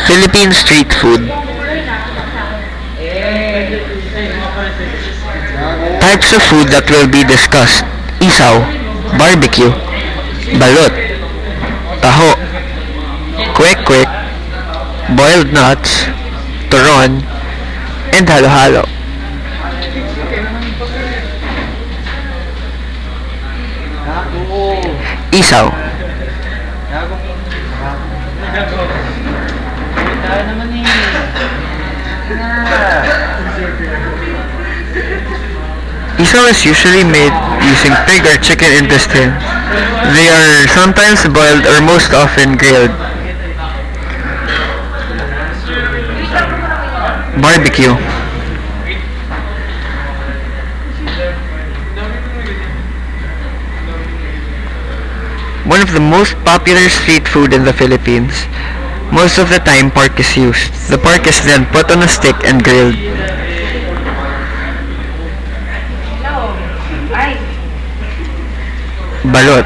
Philippine street food. Types of food that will be discussed. Isaw, barbecue, balot, taho, kwek-kwek, boiled nuts, turon, and halo-halo. Isaw. Isaw is usually made using pig or chicken intestine. They are sometimes boiled or most often grilled. Barbecue. One of the most popular street food in the Philippines. Most of the time, pork is used. The pork is then put on a stick and grilled. Balot.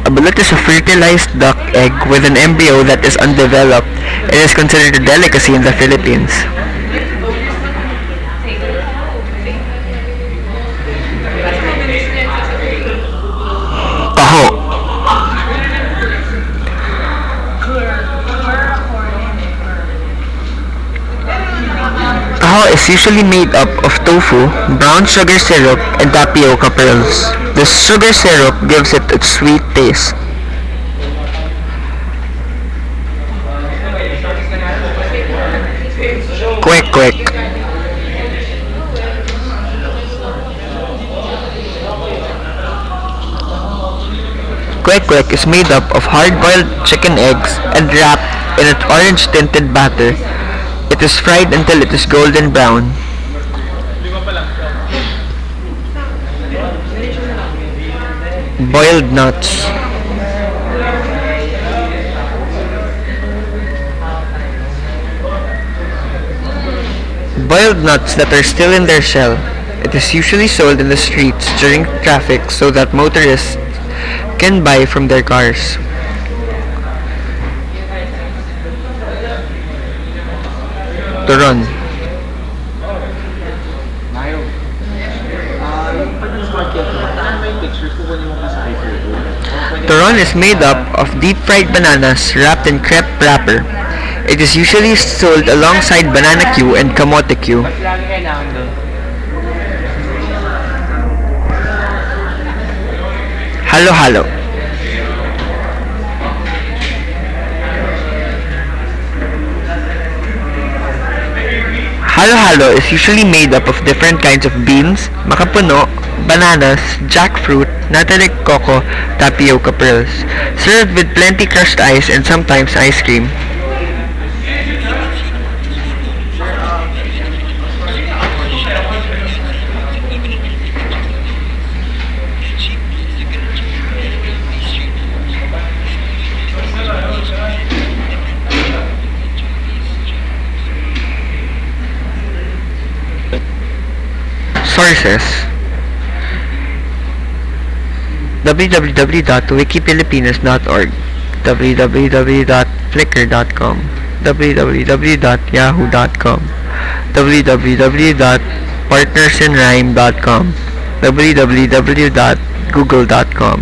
A balot is a fertilized duck egg with an embryo that is undeveloped. It is considered a delicacy in the Philippines. Taho. Taho is usually made up of tofu, brown sugar syrup, and tapioca pearls. The sugar syrup gives it its sweet taste. Kwek-kwek. Kwek-kwek is made up of hard-boiled chicken eggs and wrapped in an orange-tinted batter. It is fried until it is golden brown. Boiled nuts. Boiled nuts that are still in their shell. It is usually sold in the streets during traffic so that motorists can buy from their cars. Turon. Turon is made up of deep-fried bananas wrapped in crepe wrapper. It is usually sold alongside banana Q and kamote Q. Halo-halo. Halo-halo is usually made up of different kinds of beans, makapuno, bananas, jackfruit, nutmeg coco, tapioca pearls, served with plenty crushed ice and sometimes ice cream. Sources: www.wikipilipinas.org, www.flickr.com, www.yahoo.com, www.partnersinrhyme.com, www.google.com.